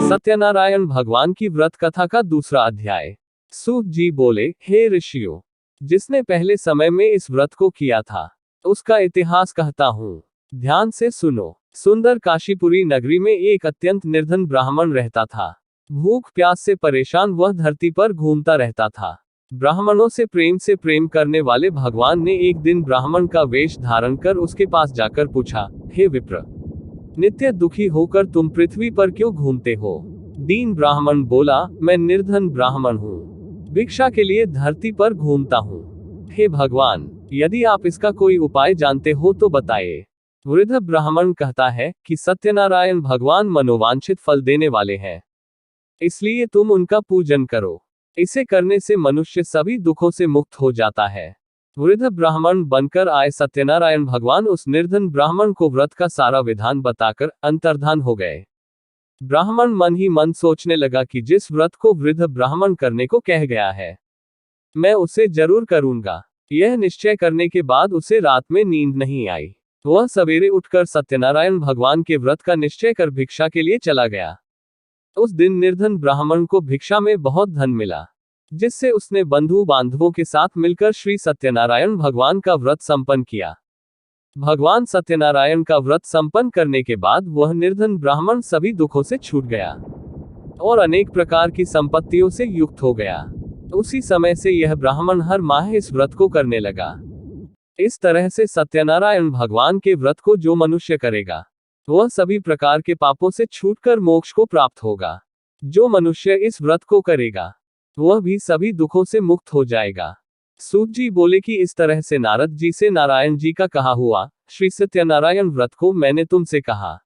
सत्यनारायण भगवान की व्रत कथा का दूसरा अध्याय। सूत जी बोले, हे ऋषियों, जिसने पहले समय में इस व्रत को किया था उसका इतिहास कहता हूँ, ध्यान से सुनो। सुंदर काशीपुरी नगरी में एक अत्यंत निर्धन ब्राह्मण रहता था। भूख प्यास से परेशान वह धरती पर घूमता रहता था। ब्राह्मणों से प्रेम करने वाले भगवान ने एक दिन ब्राह्मण का वेश धारण कर उसके पास जाकर पूछा, हे विप्र, नित्य दुखी होकर तुम पृथ्वी पर क्यों घूमते हो? दीन ब्राह्मण बोला, मैं निर्धन ब्राह्मण हूँ, भिक्षा के लिए धरती पर घूमता हूँ। हे भगवान, यदि आप इसका कोई उपाय जानते हो तो बताइए। वृद्ध ब्राह्मण कहता है कि सत्यनारायण भगवान मनोवांछित फल देने वाले हैं, इसलिए तुम उनका पूजन करो। इसे करने से मनुष्य सभी दुखों से मुक्त हो जाता है। वृद्ध ब्राह्मण बनकर आए सत्यनारायण भगवान उस निर्धन ब्राह्मण को व्रत का सारा विधान बताकर अंतर्धान हो गए। ब्राह्मण मन ही मन सोचने लगा कि जिस व्रत को वृद्ध ब्राह्मण करने को कह गया है, मैं उसे जरूर करूंगा। यह निश्चय करने के बाद उसे रात में नींद नहीं आई। वह सवेरे उठकर सत्यनारायण भगवान के व्रत का निश्चय कर भिक्षा के लिए चला गया। उस दिन निर्धन ब्राह्मण को भिक्षा में बहुत धन मिला, जिससे उसने बंधु बांधवों के साथ मिलकर श्री सत्यनारायण भगवान का व्रत संपन्न किया। भगवान सत्यनारायण का व्रत संपन्न करने के बाद वह निर्धन ब्राह्मण सभी दुखों से छूट गया और अनेक प्रकार की संपत्तियों से युक्त हो गया। उसी समय से यह ब्राह्मण हर माह इस व्रत को करने लगा। इस तरह से सत्यनारायण भगवान के व्रत को जो मनुष्य करेगा वह सभी प्रकार के पापों से छूटकर मोक्ष को प्राप्त होगा। जो मनुष्य इस व्रत को करेगा वह भी सभी दुखों से मुक्त हो जाएगा। सूत जी बोले कि इस तरह से नारद जी से नारायण जी का कहा हुआ श्री सत्यनारायण व्रत को मैंने तुमसे कहा।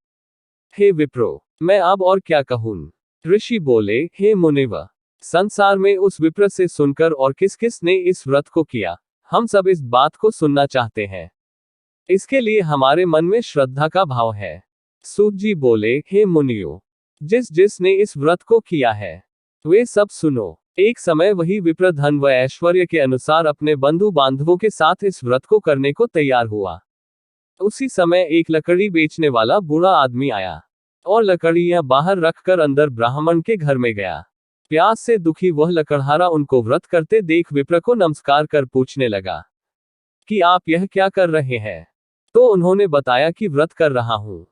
हे विप्रो, मैं अब और क्या कहूँ? ऋषि बोले, हे मुनिव, संसार में उस विप्र से सुनकर और किस किस ने इस व्रत को किया, हम सब इस बात को सुनना चाहते हैं। इसके लिए हमारे मन में श्रद्धा का भाव है। सूत जी बोले, हे मुनियों, जिस जिस ने इस व्रत को किया है वे सब सुनो। एक समय वही विप्र धन व ऐश्वर्य के अनुसार अपने बंधु बांधवों के साथ इस व्रत को करने को तैयार हुआ। उसी समय एक लकड़ी बेचने वाला बूढ़ा आदमी आया और लकड़ियां बाहर रखकर अंदर ब्राह्मण के घर में गया। प्यास से दुखी वह लकड़हारा उनको व्रत करते देख विप्र को नमस्कार कर पूछने लगा कि आप यह क्या कर रहे हैं? तो उन्होंने बताया कि व्रत कर रहा हूं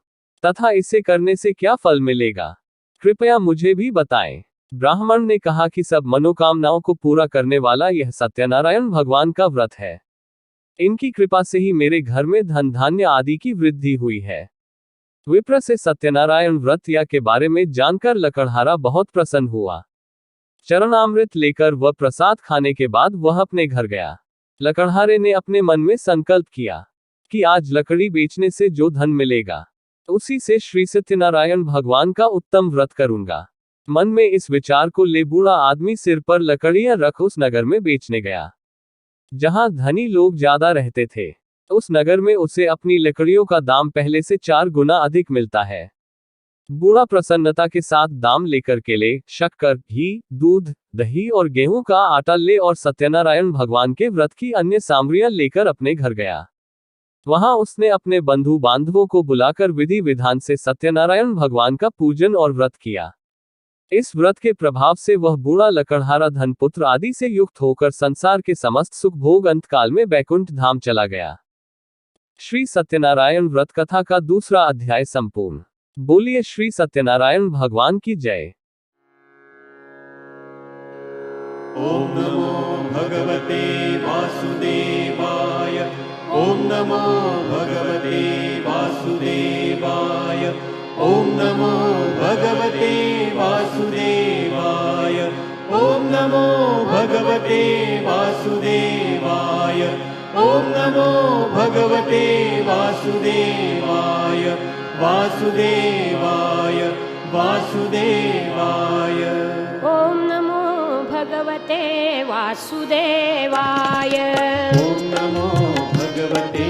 तथा इसे करने से क्या फल मिलेगा, कृपया मुझे भी बताएं। ब्राह्मण ने कहा कि सब मनोकामनाओं को पूरा करने वाला यह सत्यनारायण भगवान का व्रत है। इनकी कृपा से ही मेरे घर में धन धान्य आदि की वृद्धि हुई है। विप्र से सत्यनारायण व्रत या के बारे में जानकर लकड़हारा बहुत प्रसन्न हुआ। चरणामृत लेकर वह प्रसाद खाने के बाद वह अपने घर गया। लकड़हारे ने अपने मन में संकल्प किया कि आज लकड़ी बेचने से जो धन मिलेगा उसी से श्री सत्यनारायण भगवान का उत्तम व्रत करूंगा। मन में इस विचार को ले बूढ़ा आदमी सिर पर लकड़ियां रख उस नगर में बेचने गया जहां धनी लोग ज्यादा रहते थे। उस नगर में उसे अपनी लकड़ियों का दाम पहले से 4 गुना अधिक मिलता है। बूढ़ा प्रसन्नता के साथ दाम लेकर केले, शक्कर, घी, दूध, दही और गेहूं का आटा ले और सत्यनारायण भगवान के व्रत की अन्य सामग्रियां लेकर अपने घर गया। वहां उसने अपने बंधु बांधवों को बुलाकर विधि विधान से सत्यनारायण भगवान का पूजन और व्रत किया। इस व्रत के प्रभाव से वह बूढ़ा लकड़हारा धन पुत्र आदि से युक्त होकर संसार के समस्त सुख भोग अंतकाल में बैकुंठ धाम चला गया। श्री सत्यनारायण व्रत कथा का दूसरा अध्याय संपूर्ण। बोलिए श्री सत्यनारायण भगवान की जय। ओम नमो भगवते वासुदेवाय। ओम नमो भगवते वासुदेवाय। ओम नमो भगवते वासुदेवाय। ओम नमो भगवते वासुदेवाय। ओम नमो भगवते वासुदेवाय। वासुदेवाय वासुदेवाय। ओम नमो भगवते वासुदेवाय। ओम नमो भगवते